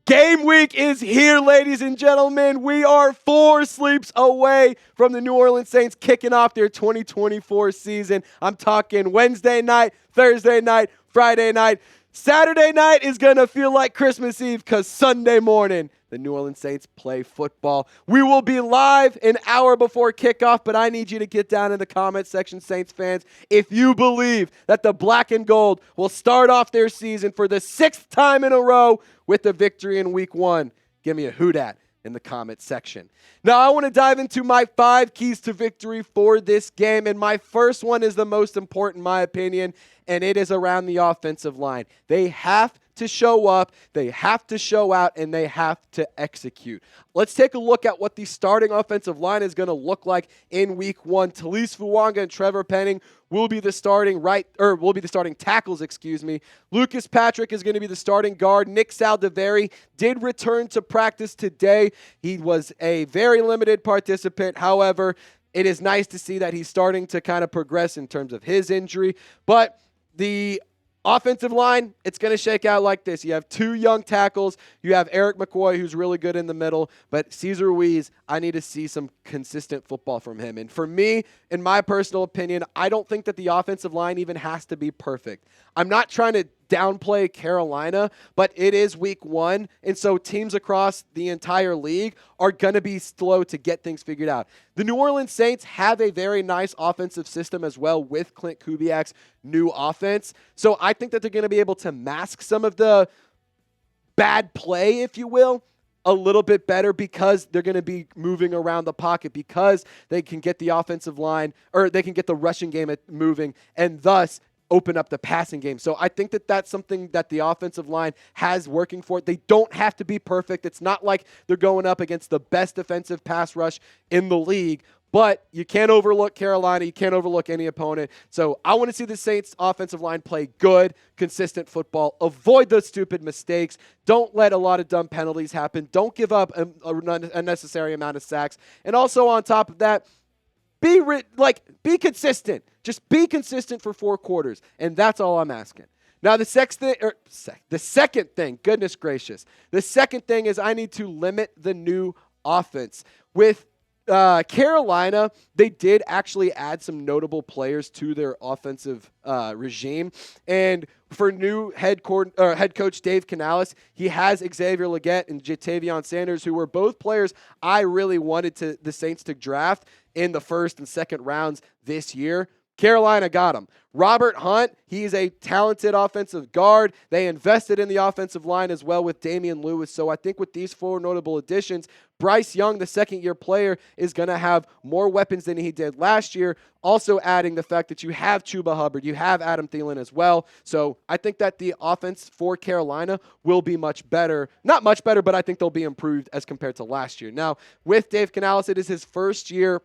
Game week is here, ladies and gentlemen. We are 4 sleeps away from the New Orleans Saints kicking off their 2024 season. I'm talking Wednesday night, Thursday night, Friday night. Saturday night is going to feel like Christmas Eve because Sunday morning, the New Orleans Saints play football. We will be live an hour before kickoff, but I need you to get down in the comment section, Saints fans, if you believe that the black and gold will start off their season for the 6th time in a row with the victory in week 1. Give me a WHO DAT in the comment section. Now, I want to dive into my 5 keys to victory for this game, and my first one is the most important, in my opinion, and it is around the offensive line. They have to show up, they have to show out, and they have to execute. Let's take a look at what the starting offensive line is going to look like in week 1. Taliese, Fuaga, and Trevor will be the starting tackles, Lucas Patrick is going to be the starting guard. Nick Saldiveri did return to practice today. He was a very limited participant. However, it is nice to see that he's starting to kind of progress in terms of his injury. But the offensive line, it's going to shake out like this. You have 2 young tackles. You have Eric McCoy, who's really good in the middle. But Cesar Ruiz, I need to see some consistent football from him. And for me, in my personal opinion, I don't think that the offensive line even has to be perfect. I'm not trying to downplay Carolina, but it is week 1. And so teams across the entire league are going to be slow to get things figured out. The New Orleans Saints have a very nice offensive system as well with Clint Kubiak's new offense. So I think that they're going to be able to mask some of the bad play, if you will, a little bit better because they're going to be moving around the pocket, because they can get the offensive line, or they can get the rushing game moving, and thus open up the passing game. So I think that that's something that the offensive line has working for it. They don't have to be perfect. It's not like they're going up against the best defensive pass rush in the league, but you can't overlook Carolina. You can't overlook any opponent. So I want to see the Saints offensive line play good, consistent football. Avoid those stupid mistakes. Don't let a lot of dumb penalties happen. Don't give up an unnecessary amount of sacks. And also on top of that, be consistent. Just be consistent for 4 quarters, and that's all I'm asking. Now, the second thing, goodness gracious, the second thing is I need to limit the new offense. With Carolina, they did actually add some notable players to their offensive regime. And for new head coach Dave Canales, he has Xavier Legette and Ja'Tavion Sanders, who were both players I really wanted the Saints to draft in the 1st and 2nd rounds this year. Carolina got him. Robert Hunt, he's a talented offensive guard. They invested in the offensive line as well with Damian Lewis. So I think with these 4 notable additions, Bryce Young, the second-year player, is going to have more weapons than he did last year. Also adding the fact that you have Chuba Hubbard, you have Adam Thielen as well. So I think that the offense for Carolina will be much better. Not much better, but I think they'll be improved as compared to last year. Now, with Dave Canales, it is his first year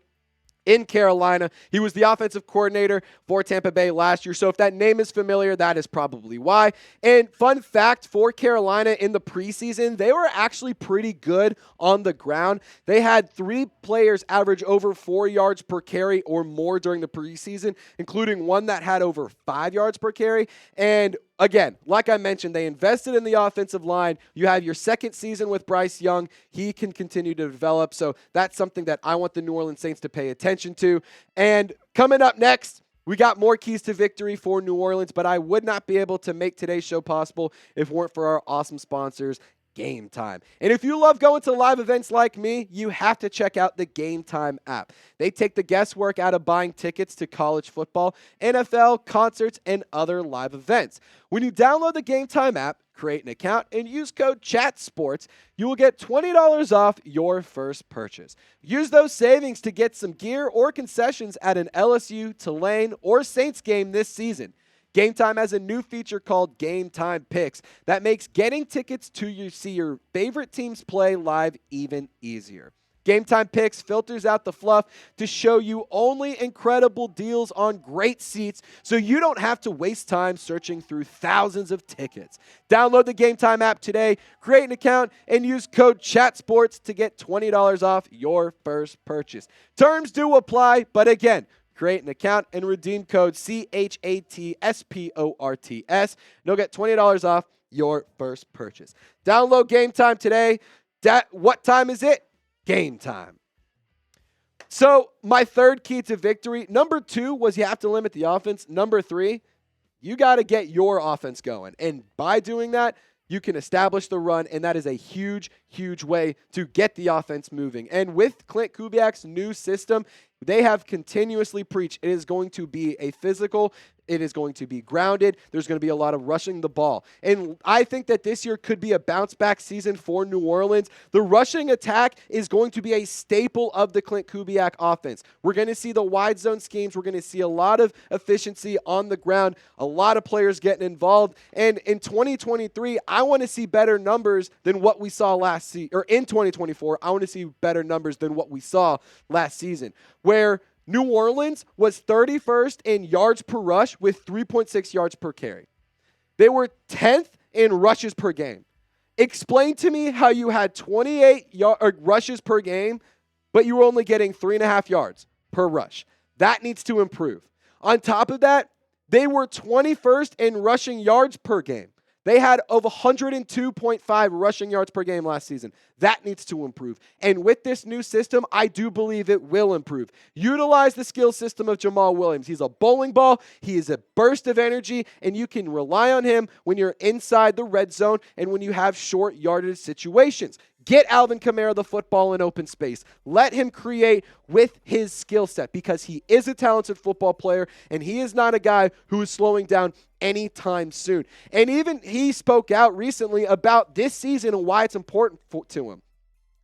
in Carolina. He was the offensive coordinator for Tampa Bay last year. So if that name is familiar, that is probably why. And fun fact for Carolina in the preseason, they were actually pretty good on the ground. They had 3 players average over 4 yards per carry or more during the preseason, including one that had over 5 yards per carry. And again, like I mentioned, they invested in the offensive line. You have your 2nd season with Bryce Young. He can continue to develop. So that's something that I want the New Orleans Saints to pay attention to. And coming up next, we got more keys to victory for New Orleans, but I would not be able to make today's show possible if it weren't for our awesome sponsors, Game Time. And if you love going to live events like me, you have to check out the Game Time app. They take the guesswork out of buying tickets to college football, NFL, concerts, and other live events. When you download the Game Time app, create an account, and use code CHATSPORTS, you will get $20 off your first purchase. Use those savings to get some gear or concessions at an LSU, Tulane, or Saints game this season. Game Time has a new feature called Game Time Picks that makes getting tickets to see your favorite teams play live even easier. Game Time Picks filters out the fluff to show you only incredible deals on great seats so you don't have to waste time searching through thousands of tickets. Download the Game Time app today, create an account, and use code CHATSPORTS to get $20 off your first purchase. Terms do apply, but again, create an account and redeem code CHATSPORTS. You'll get $20 off your first purchase. Download Game Time today. What time is it? Game time. So my third key to victory, number 2 was you have to limit the offense. Number 3, you got to get your offense going. And by doing that, you can establish the run, and that is a huge, huge way to get the offense moving. And with Clint Kubiak's new system, they have continuously preached it is going to be a physical, it is going to be grounded, there's going to be a lot of rushing the ball. And I think that this year could be a bounce-back season for New Orleans. The rushing attack is going to be a staple of the Clint Kubiak offense. We're going to see the wide zone schemes. We're going to see a lot of efficiency on the ground, a lot of players getting involved. And in 2023, I want to see better numbers than what we saw last season. Or in 2024, I want to see better numbers than what we saw last season, where New Orleans was 31st in yards per rush with 3.6 yards per carry. They were 10th in rushes per game. Explain to me how you had 28 rushes per game, but you were only getting 3.5 yards per rush. That needs to improve. On top of that, they were 21st in rushing yards per game. They had over 102.5 rushing yards per game last season. That needs to improve. And with this new system, I do believe it will improve. Utilize the skill system of Jamal Williams. He's a bowling ball. He is a burst of energy, and you can rely on him when you're inside the red zone and when you have short yardage situations. Get Alvin Kamara the football in open space. Let him create with his skill set because he is a talented football player, and he is not a guy who is slowing down anytime soon. And even he spoke out recently about this season and why it's important to him.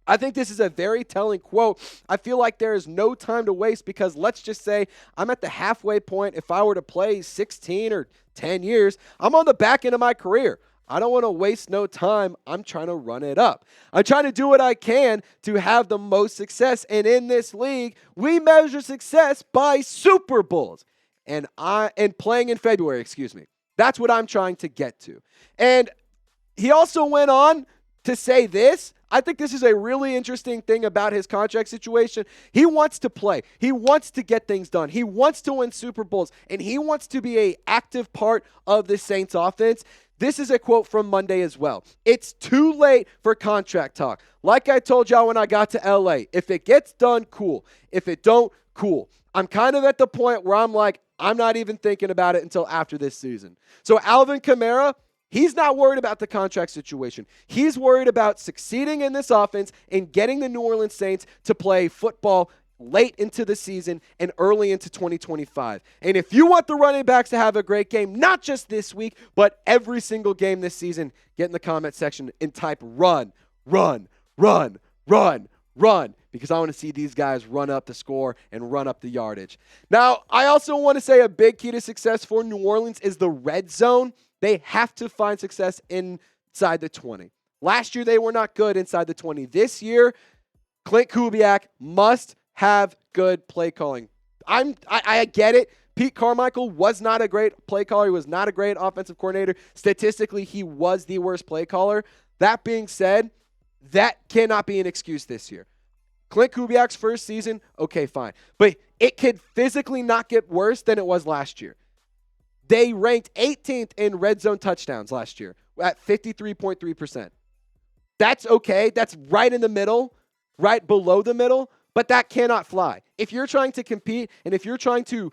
I think this is a very telling quote. I feel like there is no time to waste because let's just say I'm at the halfway point. If I were to play 16 or 10 years, I'm on the back end of my career. I don't want to waste no time. I'm trying to run it up. I'm trying to do what I can to have the most success. And in this league, we measure success by Super Bowls. And playing in February, That's what I'm trying to get to. And he also went on to say this. I think this is a really interesting thing about his contract situation. He wants to play. He wants to get things done. He wants to win Super Bowls. And he wants to be an active part of the Saints offense. This is a quote from Monday as well. It's too late for contract talk. Like I told y'all when I got to LA, if it gets done, cool. If it don't, cool. I'm kind of at the point where I'm like, I'm not even thinking about it until after this season. So Alvin Kamara, he's not worried about the contract situation. He's worried about succeeding in this offense and getting the New Orleans Saints to play football late into the season and early into 2025. And if you want the running backs to have a great game, not just this week, but every single game this season, get in the comment section and type run, run, run, run, run, because I want to see these guys run up the score and run up the yardage. Now, I also want to say a big key to success for New Orleans is the red zone. They have to find success inside the 20. Last year, they were not good inside the 20. This year, Clint Kubiak must have good play calling. I get it. Pete Carmichael was not a great play caller. He was not a great offensive coordinator. Statistically, he was the worst play caller. That being said, that cannot be an excuse this year. Clint Kubiak's first season, okay, fine. But it could physically not get worse than it was last year. They ranked 18th in red zone touchdowns last year at 53.3%. That's okay. That's right in the middle, right below the middle. But that cannot fly. If you're trying to compete and if you're trying to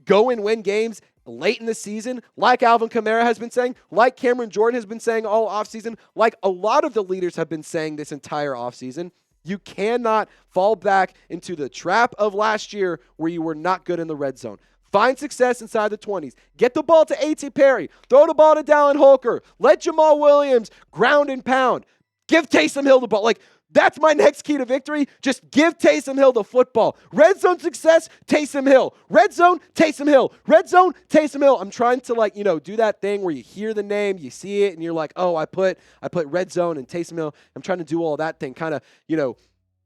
go and win games late in the season, like Alvin Kamara has been saying, like Cameron Jordan has been saying all offseason, like a lot of the leaders have been saying this entire offseason, you cannot fall back into the trap of last year where you were not good in the red zone. Find success inside the 20s. Get the ball to A.T. Perry. Throw the ball to Dallin Holker. Let Jamal Williams ground and pound. Give Taysom Hill the ball. That's my next key to victory. Just give Taysom Hill the football. Red zone success, Taysom Hill. Red zone, Taysom Hill. Red zone, Taysom Hill. I'm trying to do that thing where you hear the name, you see it, and you're like, oh, I put red zone and Taysom Hill. I'm trying to do all that thing, kind of,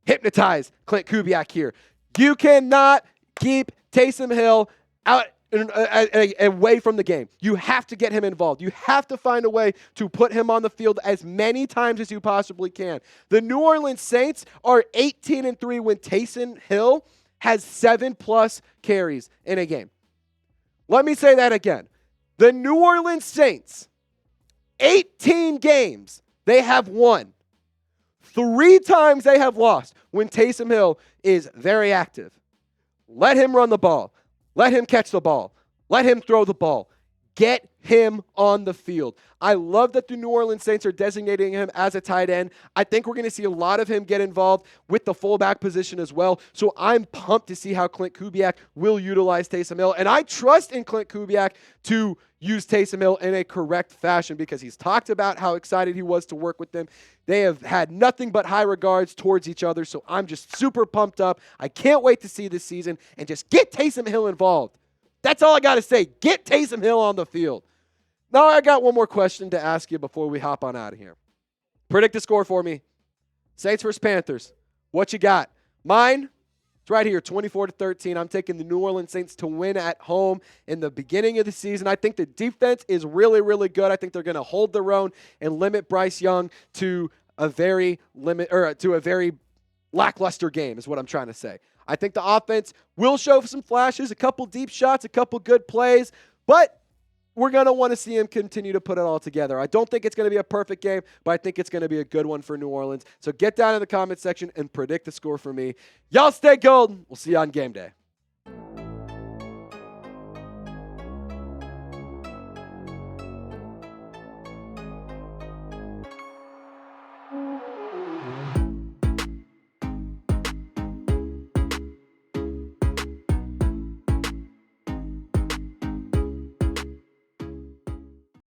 hypnotize Clint Kubiak here. You cannot keep Taysom Hill out away from the game. You have to get him involved. You have to find a way to put him on the field as many times as you possibly can. The New Orleans Saints are 18-3 when Taysom Hill has 7+ carries in a game. Let me say that again. The New Orleans Saints, 18 games they have won. 3 times they have lost when Taysom Hill is very active. Let him run the ball. Let him catch the ball. Let him throw the ball. Get him on the field. I love that the New Orleans Saints are designating him as a tight end. I think we're going to see a lot of him get involved with the fullback position as well. So I'm pumped to see how Clint Kubiak will utilize Taysom Hill. And I trust in Clint Kubiak to use Taysom Hill in a correct fashion because he's talked about how excited he was to work with them. They have had nothing but high regards towards each other. So I'm just super pumped up. I can't wait to see this season and just get Taysom Hill involved. That's all I got to say. Get Taysom Hill on the field. Now I got one more question to ask you before we hop on out of here. Predict the score for me. Saints versus Panthers. What you got? Mine, it's right here, 24-13. I'm taking the New Orleans Saints to win at home in the beginning of the season. I think the defense is really, really good. I think they're going to hold their own and limit Bryce Young to a very lackluster game is what I'm trying to say. I think the offense will show some flashes, a couple deep shots, a couple good plays, but we're going to want to see him continue to put it all together. I don't think it's going to be a perfect game, but I think it's going to be a good one for New Orleans. So get down in the comment section and predict the score for me. Y'all stay golden. We'll see you on game day.